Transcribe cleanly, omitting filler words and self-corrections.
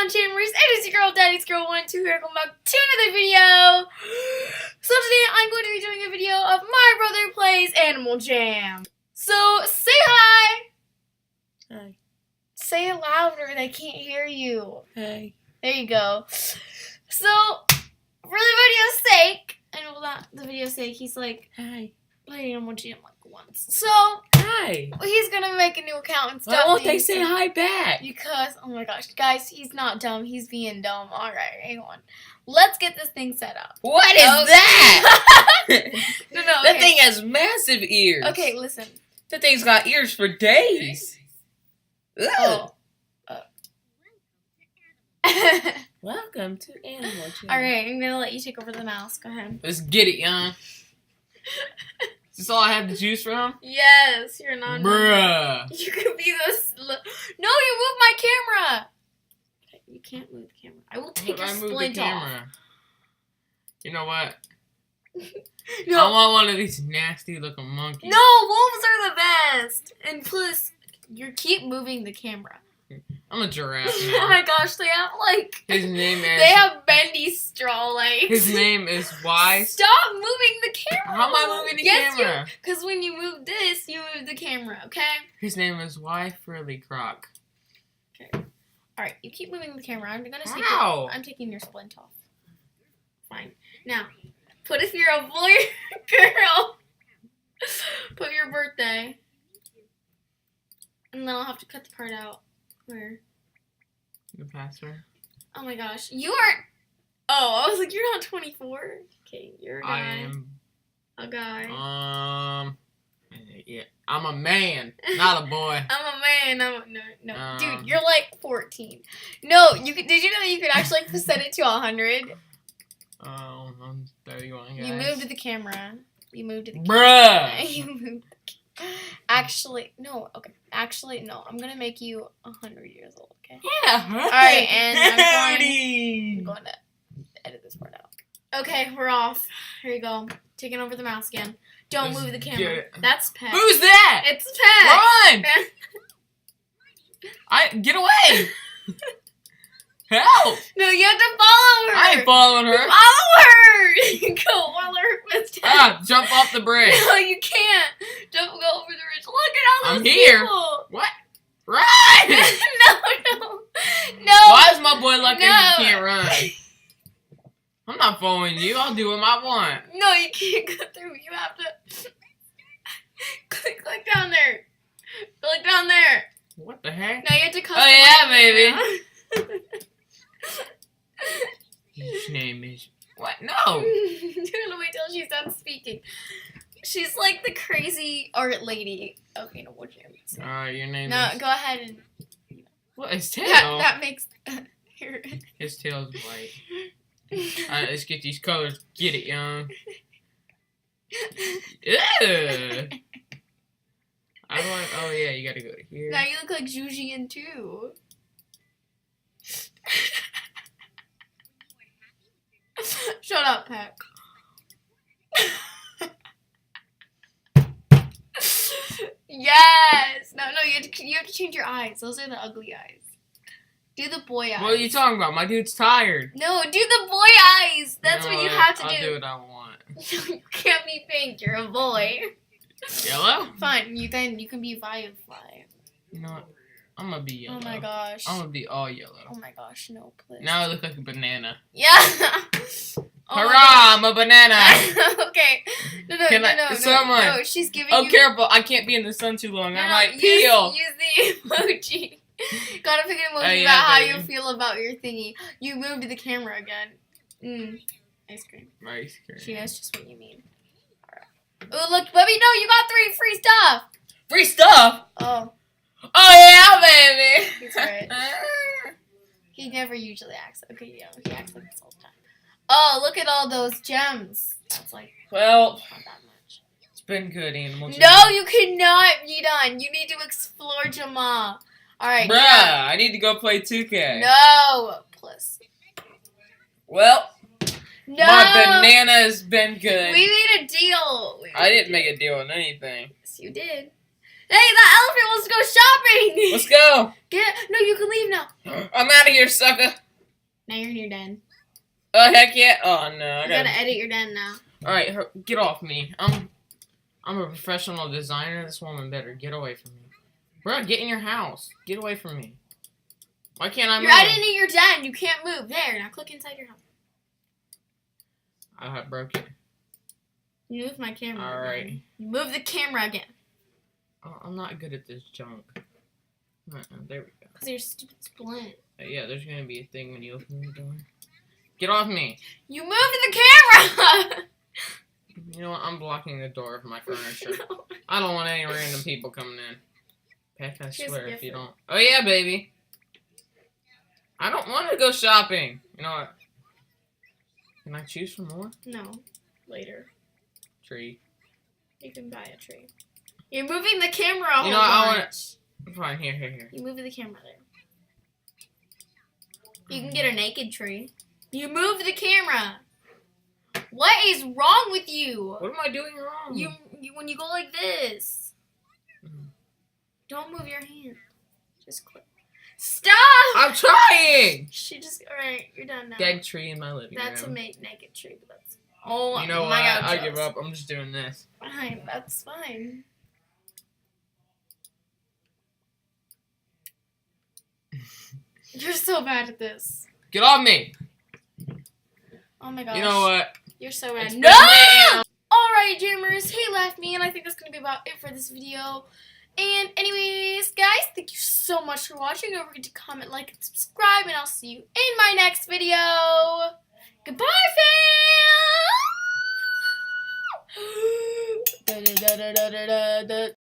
on Chambers, and it's your girl, Daddy's Girl 1-2 here, welcome back to another video. So today I'm going to be doing a video of my brother plays Animal Jam. So say hi. Hi. Say it louder, they can't hear you. Hey. There you go. So for the video's sake, and well, not the video's sake, he's like Hi. playing Animal Jam like once. So Hi. he's gonna make a new account and stuff. Why won't they say hi back? Because, oh my gosh, guys, he's not dumb. He's being dumb. All right, hang on. Let's get this thing set up. What is that? No, That okay. thing has massive ears. Okay, listen. That thing's got ears for days. Ugh. Oh. Welcome to Animal Jam. All right, I'm gonna let you take over the mouse. Go ahead. Let's get it, young. Is this all I have to choose from? Yes, you're not. Bruh. You could be this. No, you moved my camera. Okay, you can't move the camera. I will take your I moved splint the off. camera. You know what? No. I want one of these nasty looking monkeys. No, wolves are the best. And plus, you keep moving the camera. I'm a giraffe Oh now. my gosh, they have like. His name is. They have bendy straw legs. His name is Wise. Stop moving the camera. How am I moving the camera? Because when you move this, you move the camera, okay? His name is Y. Frilly Croc. Okay. Alright, you keep moving the camera. I'm gonna take How? I'm taking your splint off. Fine. Now, put if you're a boy or girl. Put your birthday. And then I'll have to cut the part out. Where? The password. Oh my gosh. You aren't. Oh, I was like, you're not 24. Okay, you're a guy. I am. A guy. Yeah. I'm a man, not a boy. I'm a man. No. Dude, Um, you're like 14. No, you could. Did you know you could actually set it to 100? I'm 31, guys. You moved the camera. You moved the camera. Bruh. You moved. Actually, no. Okay. Actually, no. I'm gonna make you 100 years old. Okay. Yeah. All right, and I'm Howdy. going to edit this part out. Okay, we're off. Here you go. Taking over the mouse again. Don't Let's move the get camera. it. That's Pet. Who's that? It's Pet. Run! Get away! Help! No, you have to follow her. I ain't following her. Follow her. Go follow her footsteps. Ah, jump off the bridge. No, you can't. Don't go over the ridge. Look at all those I'm here. people. What? Run! No. Why is my boy lucky No. he can't run? I'm not following you. I'll do what I want. No, you can't go through. You have to click down there. Click down there. What the heck? Now you have to customize. Oh, yeah, baby. His name is... What? No! You're gonna wait till she's done speaking. She's like the crazy art lady. Okay, no more jams. Your name No, is... go ahead and. What? His tail? That makes. Here. His tail's white. Alright, let's get these colors. Get it, young. Ew. Oh, yeah, you gotta go to here. Now you look like Jujian too. Shut up, Peck. Yes. No, you have to change your eyes. Those are the ugly eyes. Do the boy eyes. What are you talking about? My dude's tired. No, do the boy eyes. That's You know what you have to I'll do. do what I want. You can't be pink. You're a boy. Yellow? Fine. You can be Firefly. You know what? I'm gonna be yellow. Oh my gosh. I'm gonna be all yellow. Oh my gosh. No, please. Now I look like a banana. Yeah. Oh my Hurrah! I'm a banana! gosh. Okay. No. Someone. No, she's giving Oh, you. careful! I can't be in the sun too long. No, I might use peel. the emoji. Gotta pick an emoji Oh, yeah, about how baby. you feel about your thingy. You moved the camera again. Ice cream. Ice cream. She knows just what you mean. Alright. Oh, look, let me know you got 3 free stuff. Free stuff. Oh, Oh yeah, baby. he's right. He never usually acts. Okay, yeah, he acts like this all the time. Oh, look at all those gems. That's like Well, not that much. it's been good, Animal Jam. No, you cannot be done. You need to explore Jamal. Alright. Bruh, Yeah. I need to go play 2K. No. Plus. Well, No. my banana's been good. We made a deal. I didn't make a deal on anything. Yes, you did. Hey, that elephant wants to go shopping! Let's go. No, you can leave now. I'm out of here, sucker. Now you're in your den. Oh, heck yeah. Oh, no. You gotta edit your den now. Alright, get off me. I'm a professional designer. This woman better get away from me. Bro, get in your house. Get away from me. Why can't I move? You're editing your den. You can't move. There, now click inside your house. I broke it. You moved my camera. Alright. Again. You moved the camera again. Oh, I'm not good at this junk. There we go. Because you're stupid splint. Yeah, there's gonna be a thing when you open the door. Get off me! You moved the camera! You know what? I'm blocking the door of my furniture. No. I don't want any random people coming in. Heck, I Here's swear a if you gift. don't. Oh yeah, baby. I don't want to go shopping. You know what? Can I choose for more? No. Later. Tree. You can buy a tree. You're moving the camera a You know whole what, I bunch. Fine, here. You moved the camera there. You can get a naked tree. You moved the camera. What is wrong with you? What am I doing wrong? You when you go like this. Mhm. Don't move your hand. Just click. Stop! I'm trying! She just alright, you're done now. Dead tree in my living That's a room. naked tree, but that's You know what? my God, I give Joss. up. I'm just doing this. Fine, that's fine. You're so bad at this. Get off me! Oh my gosh. You know what? You're so bad. It's No! been lit. Alright, Jammers, he left me, and I think that's going to be about it for this video. And anyways, guys, thank you so much for watching. Don't forget to comment, like, and subscribe, and I'll see you in my next video. Goodbye, fam!